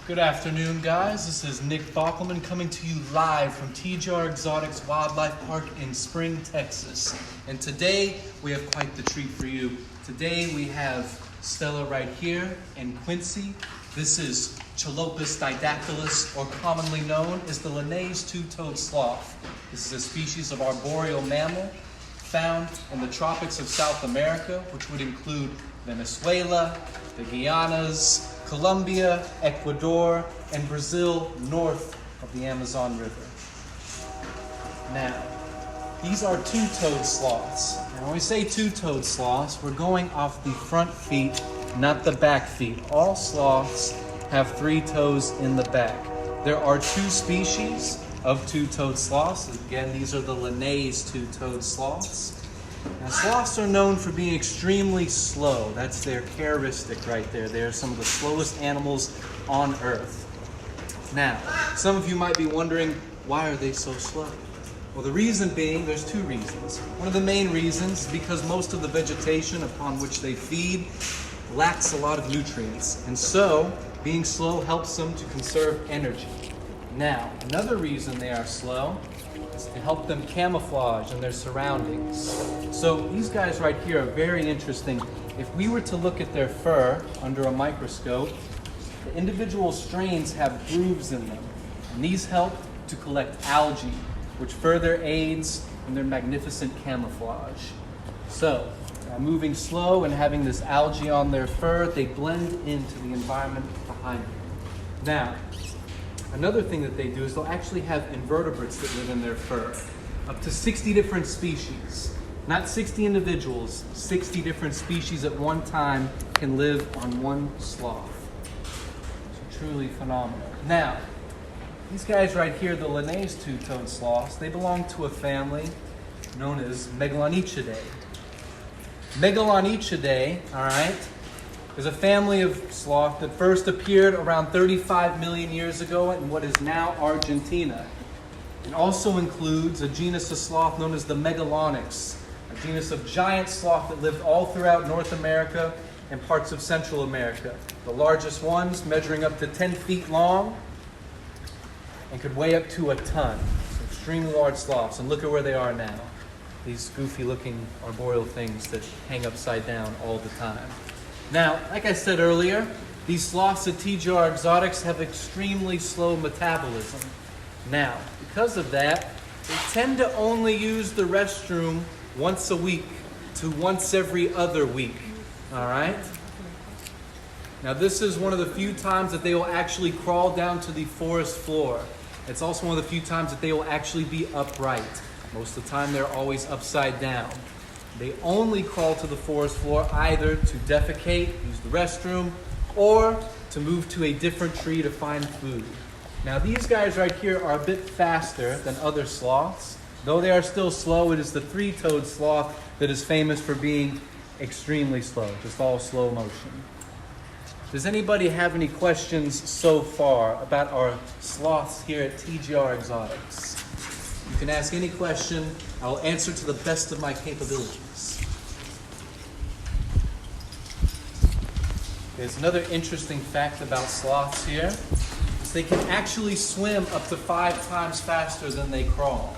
Good afternoon, guys. This is Nick Bockelman coming to you live from TGR Exotics Wildlife Park in Spring, Texas. And today we have quite the treat for you. Today we have Stella right here and Quincy. This is Chalopus didactylus, or commonly known as the Linnaeus two-toed sloth. This is a species of arboreal mammal found in the tropics of South America, which would include Venezuela, the Guianas, Colombia, Ecuador, and Brazil north of the Amazon River. Now, these are two-toed sloths. And when we say two-toed sloths, we're going off the front feet, not the back feet. All sloths have 3 toes in the back. There are 2 species of two-toed sloths. Again, these are the Linnaeus two-toed sloths. Now, sloths are known for being extremely slow. That's their characteristic right there. They're some of the slowest animals on Earth. Now, some of you might be wondering, why are they so slow? Well, the reason being, there's 2 reasons. One of the main reasons is because most of the vegetation upon which they feed lacks a lot of nutrients. And so, being slow helps them to conserve energy. Now, another reason they are slow is to help them camouflage in their surroundings. So these guys right here are very interesting. If we were to look at their fur under a microscope, the individual strains have grooves in them. And these help to collect algae, which further aids in their magnificent camouflage. So, by moving slow and having this algae on their fur, they blend into the environment behind them. Now, another thing that they do is they'll actually have invertebrates that live in their fur. Up to 60 different species. Not 60 individuals, 60 different species at one time can live on one sloth. So truly phenomenal. Now, these guys right here, the Linnaeus two-toed sloths, they belong to a family known as Megalonychidae. Megalonychidae, all right, is a family of sloth that first appeared around 35 million years ago in what is now Argentina. It also includes a genus of sloth known as the Megalonyx, a genus of giant sloth that lived all throughout North America and parts of Central America. The largest ones measuring up to 10 feet long and could weigh up to a ton. So extremely large sloths. And look at where they are now. These goofy looking arboreal things that hang upside down all the time. Now, like I said earlier, these sloths at TGR Exotics have extremely slow metabolism. Now, because of that, they tend to only use the restroom once a week to once every other week. All right? Now, this is one of the few times that they will actually crawl down to the forest floor. It's also one of the few times that they will actually be upright. Most of the time, they're always upside down. They only crawl to the forest floor either to defecate, use the restroom, or to move to a different tree to find food. Now, these guys right here are a bit faster than other sloths. Though they are still slow, it is the 3-toed sloth that is famous for being extremely slow, just all slow motion. Does anybody have any questions so far about our sloths here at TGR Exotics? You can ask any question. I will answer to the best of my capabilities. There's another interesting fact about sloths here. Is they can actually swim up to 5 times faster than they crawl.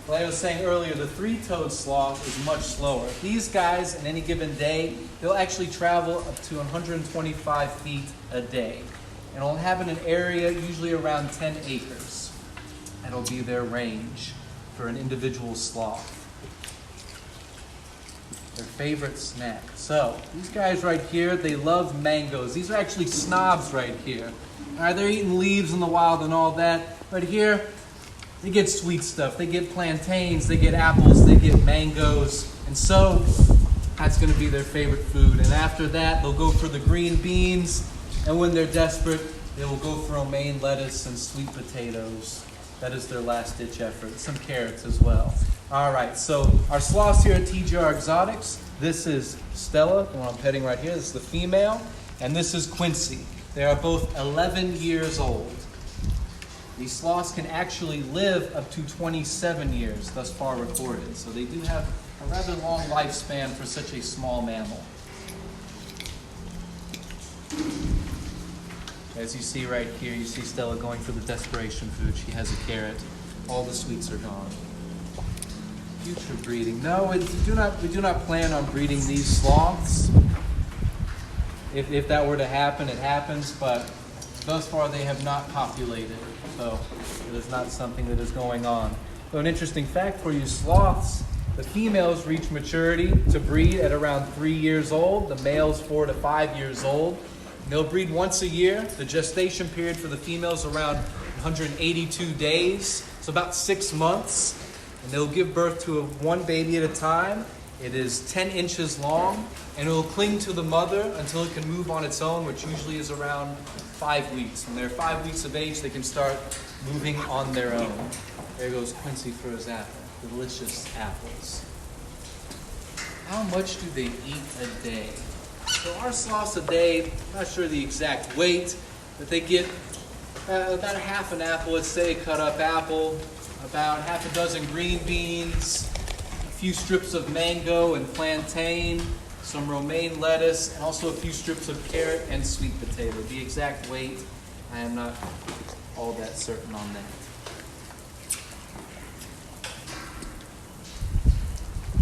Like I was saying earlier, the 3-toed sloth is much slower. These guys, in any given day, they'll actually travel up to 125 feet a day. And it'll inhabit an area usually around 10 acres. That'll be their range for an individual sloth. Their favorite snack. So, these guys right here, they love mangoes. These are actually snobs right here. All right, they're eating leaves in the wild and all that. But here, they get sweet stuff. They get plantains, they get apples, they get mangoes. And so, that's going to be their favorite food. And after that, they'll go for the green beans. And when they're desperate, they will go for romaine lettuce and sweet potatoes. That is their last-ditch effort. Some carrots as well. All right, so our sloths here at TGR Exotics. This is Stella, the one I'm petting right here. This is the female. And this is Quincy. They are both 11 years old. These sloths can actually live up to 27 years, thus far recorded. So they do have a rather long lifespan for such a small mammal. As you see right here, you see Stella going for the desperation food. She has a carrot. All the sweets are gone. Future breeding. No, we do not plan on breeding these sloths. If that were to happen, it happens, but thus far they have not populated. So it is not something that is going on. So an interesting fact for you, sloths, the females reach maturity to breed at around 3 years old, the males 4 to 5 years old. They'll breed once a year. The gestation period for the females around 182 days, so about 6 months. And they'll give birth to one baby at a time. It is 10 inches long, and it will cling to the mother until it can move on its own, which usually is around 5 weeks. When they're 5 weeks of age, they can start moving on their own. There goes Quincy for his apple. Delicious apples. How much do they eat a day? So our sloths a day, I'm not sure the exact weight, but they get about half an apple, let's say, cut up apple, about half a dozen green beans, a few strips of mango and plantain, some romaine lettuce, and also a few strips of carrot and sweet potato. The exact weight, I am not all that certain on that.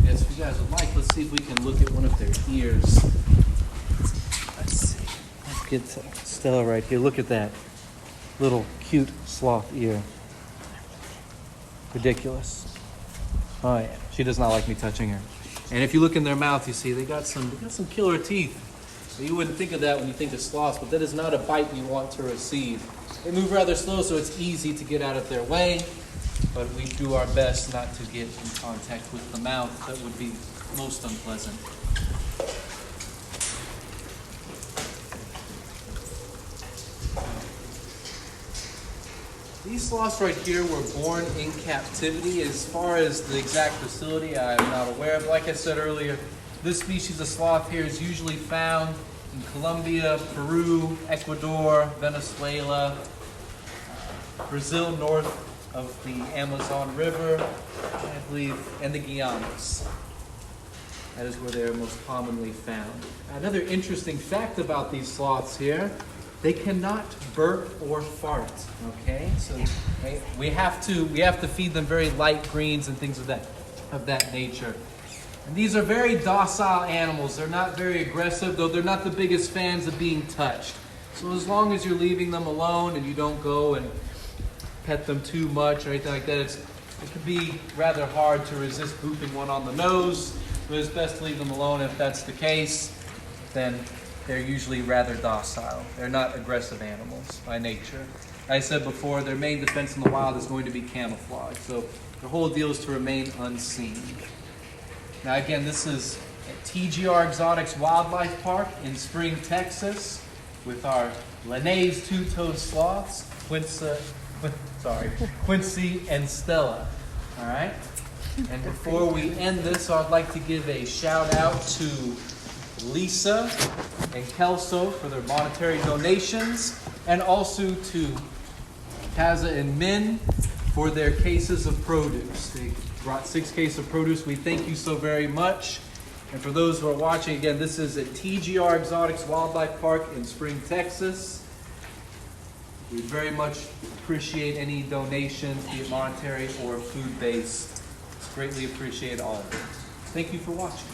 Yes, if you guys would like, let's see if we can look at one of their ears. Let's see. Let's get Stella right here. Look at that little cute sloth ear. Ridiculous. Oh yeah, she does not like me touching her. And if you look in their mouth, you see they got some killer teeth. So you wouldn't think of that when you think of sloths, but that is not a bite you want to receive. They move rather slow, so it's easy to get out of their way. But we do our best not to get in contact with the mouth. That would be most unpleasant. These sloths right here were born in captivity. As far as the exact facility, I am not aware of. Like I said earlier, this species of sloth here is usually found in Colombia, Peru, Ecuador, Venezuela, Brazil, north of the Amazon River, I believe, and the Guianas. That is where they are most commonly found. Another interesting fact about these sloths here, they cannot burp or fart, okay? So we have to feed them very light greens and things of that nature. And these are very docile animals. They're not very aggressive, though they're not the biggest fans of being touched. So as long as you're leaving them alone and you don't go and pet them too much or anything like that, it can be rather hard to resist booping one on the nose. But it's best to leave them alone. If that's the case, then they're usually rather docile. They're not aggressive animals by nature. I said before, their main defense in the wild is going to be camouflage. So the whole deal is to remain unseen. Now again, this is at TGR Exotics Wildlife Park in Spring, Texas, with our Linnaeus two-toed sloths, Quincy and Stella. All right? And before we end this, I'd like to give a shout out to Lisa and Kelso for their monetary donations, and also to Kaza and Min for their cases of produce. They brought 6 cases of produce. We thank you so very much. And for those who are watching, again, this is at TGR Exotics Wildlife Park in Spring, Texas. We very much appreciate any donations, be it monetary or food-based. It's greatly appreciate all of it. Thank you for watching.